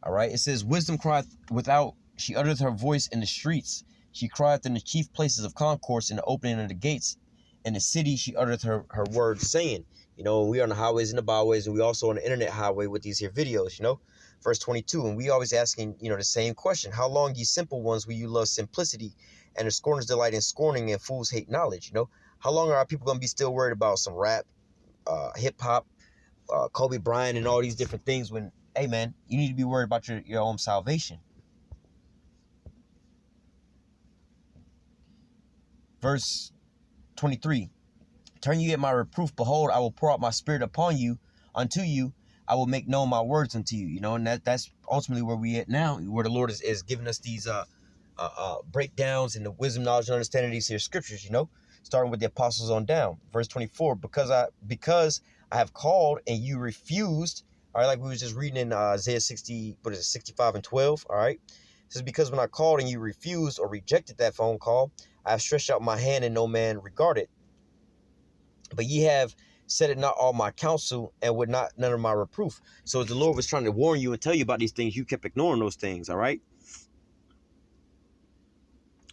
All right. It says, wisdom crieth without, she uttereth her voice in the streets. She crieth in the chief places of concourse, in the opening of the gates. In the city, she uttereth her words, saying, we are on the highways and the byways, and we also on the internet highway with these here videos, Verse 22, and we always asking, the same question. How long, ye simple ones, will you love simplicity, and the scorners delight in scorning, and fools hate knowledge, How long are our people going to be still worried about some rap, hip-hop, Kobe Bryant, and all these different things when, hey, man, you need to be worried about your own salvation. Verse 23, turn you at my reproof. Behold, I will pour out my spirit upon you, unto you. I will make known my words unto you, and that's ultimately where we at now, where the Lord is giving us these breakdowns and the wisdom, knowledge, and understanding of these here scriptures, starting with the apostles on down. Verse 24, because I have called and you refused. All right, like we was just reading in Isaiah 65:12. All right, it says, because when I called and you refused or rejected that phone call, I have stretched out my hand and no man regarded. But ye have said it not all my counsel, and would not none of my reproof. So as the Lord was trying to warn you and tell you about these things, you kept ignoring those things. All right.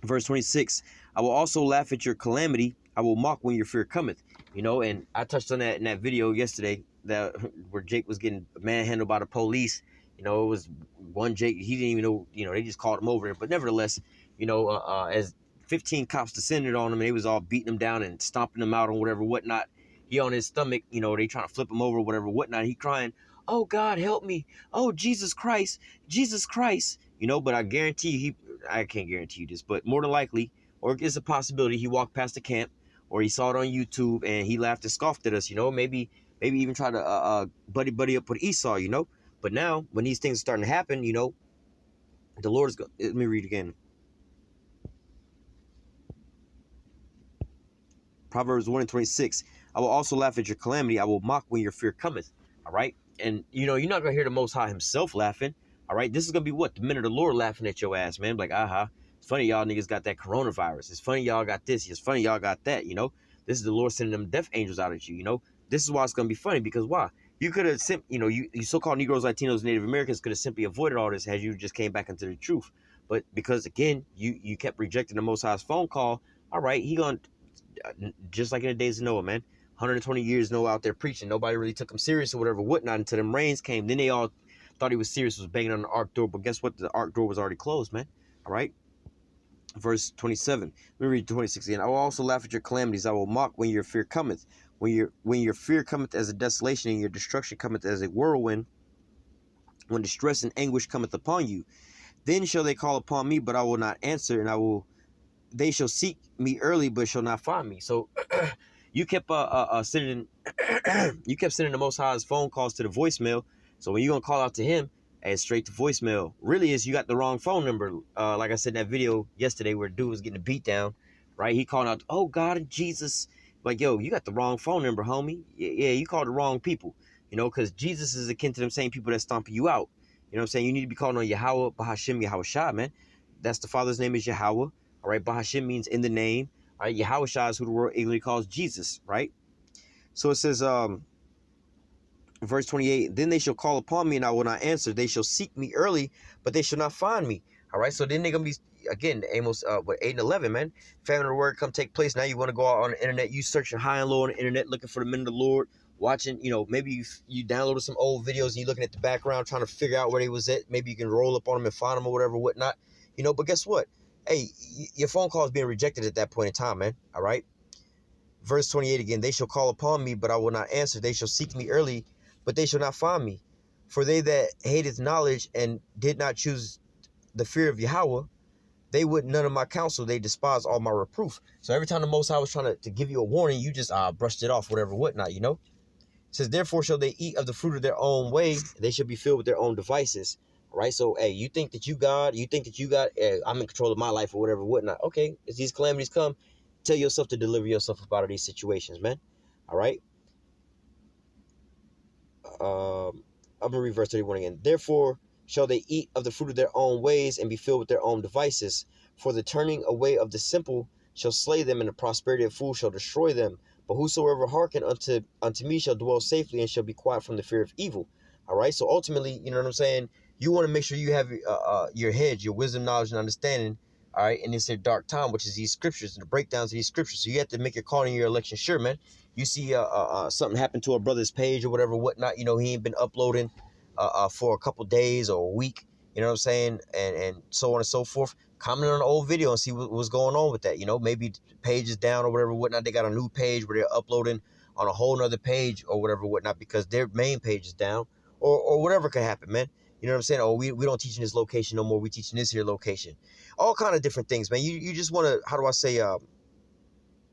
Verse 26, I will also laugh at your calamity. I will mock when your fear cometh. And I touched on that in that video yesterday, that where Jake was getting manhandled by the police. It was one Jake. He didn't even know, they just called him over there. But nevertheless, as 15 cops descended on him, and they was all beating him down and stomping him out and whatever, whatnot. He on his stomach, they trying to flip him over, whatever, whatnot. He crying, oh, God, help me. Oh, Jesus Christ, Jesus Christ. But I guarantee you, I can't guarantee you this, but more than likely, or it's a possibility, he walked past the camp, or he saw it on YouTube, and he laughed and scoffed at us, maybe even try to buddy up with Esau, But now, when these things are starting to happen, the Lord is going, let me read again. Proverbs 1:26, I will also laugh at your calamity. I will mock when your fear cometh. All right. And, you're not going to hear the Most High himself laughing. All right. This is going to be what? The men of the Lord laughing at your ass, man. Like, it's funny y'all niggas got that coronavirus. It's funny y'all got this. It's funny y'all got that, This is the Lord sending them death angels out at you, This is why it's going to be funny, because why? You could have, you so-called Negroes, Latinos, Native Americans could have simply avoided all this had you just came back into the truth. But because, again, you kept rejecting the Most High's phone call, all right, he going to, just like in the days of Noah, man. 120 years Noah out there preaching. Nobody really took him serious or whatever, whatnot, until them rains came. Then they all thought he was serious, was banging on the ark door. But guess what? The ark door was already closed, man. All right. Verse 27. Let me read 26 again. I will also laugh at your calamities. I will mock when your fear cometh. When your fear cometh as a desolation, and your destruction cometh as a whirlwind. When distress and anguish cometh upon you, then shall they call upon me, but I will not answer, and they shall seek me early, but shall not find me. So you kept sending you kept sending the Most High's phone calls to the voicemail. So when you're gonna call out to him, and straight to voicemail. Really is you got the wrong phone number. Like I said in that video yesterday where dude was getting a beat down, right? He called out, oh God and Jesus. Like, yo, you got the wrong phone number, homie. Yeah, you called the wrong people. You know, because Jesus is akin to them same people that stomp you out. You know what I'm saying? You need to be calling on Yahweh, Bahashim, Yahweh Shah, man. That's the Father's name is Yahweh. All right, Bahashim means in the name. All right, Yahweh Shah is who the world ignorantly calls Jesus, right? So it says, verse 28, then they shall call upon me and I will not answer. They shall seek me early, but they shall not find me. All right, so then they're going to be, again, Amos, 8 and 11, man. Famine of the word come take place. Now you want to go out on the internet. You searching high and low on the internet, looking for the men of the Lord, watching, you know, maybe you downloaded some old videos and you're looking at the background, trying to figure out where they was at. Maybe you can roll up on them and find them or whatever, whatnot. You know, but guess what? Hey, your phone call is being rejected at that point in time, man. All right. Verse 28 again, they shall call upon me, but I will not answer. They shall seek me early, but they shall not find me. For they that hated knowledge and did not choose the fear of Yahweh, they would none of my counsel. They despise all my reproof. So every time the Most High was trying to give you a warning, you just brushed it off, whatever, whatnot, you know. It says, therefore shall they eat of the fruit of their own way. They shall be filled with their own devices. All right, so, hey, you think that you God, I'm in control of my life or whatever, whatnot. Okay, as these calamities come, tell yourself to deliver yourself up out of these situations, man. All right. I'm going to read verse 31 again. Therefore shall they eat of the fruit of their own ways and be filled with their own devices. For the turning away of the simple shall slay them, and the prosperity of fools shall destroy them. But whosoever hearken unto me shall dwell safely and shall be quiet from the fear of evil. All right. So ultimately, you know what I'm saying? You want to make sure you have your head, your wisdom, knowledge, and understanding. All right. And it's a dark time, which is these scriptures and the breakdowns of these scriptures. So you have to make your calling and your election sure, man. You see something happen to a brother's page or whatever, whatnot. You know, he ain't been uploading for a couple days or a week. You know what I'm saying? And so on and so forth. Comment on an old video and see what's going on with that. You know, maybe the page is down or whatever, whatnot. They got a new page where they're uploading on a whole nother page or whatever, whatnot, because their main page is down or whatever could happen, man. You know what I'm saying? Oh, we don't teach in this location no more. We teach in this here location. All kind of different things, man. You just want to, how do I say,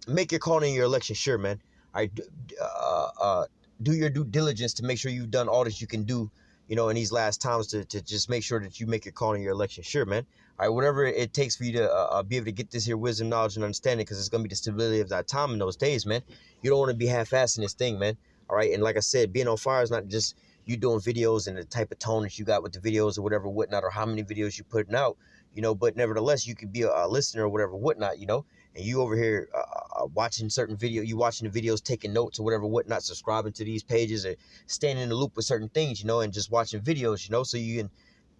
make your calling and your election sure, man. All right, do your due diligence to make sure you've done all that you can do, you know, in these last times to just make sure that you make your calling and your election sure, man. All right, whatever it takes for you to be able to get this here wisdom, knowledge, and understanding, because it's going to be the stability of that time in those days, man. You don't want to be half-assing this thing, man. All right, and like I said, being on fire is not just you doing videos and the type of tone that you got with the videos or whatever, whatnot, or how many videos you putting out, you know, but nevertheless, you could be a listener or whatever, whatnot, you know, and you over here watching certain video, you watching the videos, taking notes or whatever, whatnot, subscribing to these pages or staying in the loop with certain things, you know, and just watching videos, you know, so you can,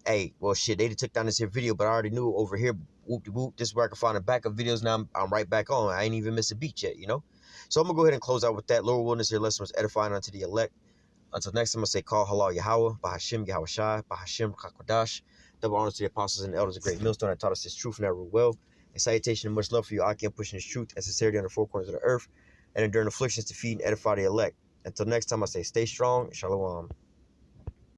hey, well, shit, they took down this here video, but I already knew over here, whoop-de-whoop, this is where I can find the backup videos. Now I'm right back on. I ain't even missed a beat yet, you know. So I'm going to go ahead and close out with that. Lord willing, this here lesson was edifying unto the elect. Until next time, I say, call halal Yahweh, Bahashim Yahweh Shai, Bahashim Kakwadash. Double honors to the apostles and the elders of Great Millstone that taught us this truth and that rule well. And salutation and much love for you, Aki, and pushing this truth and sincerity on the four corners of the earth, and enduring afflictions to feed and edify the elect. Until next time, I say, stay strong. Shalom.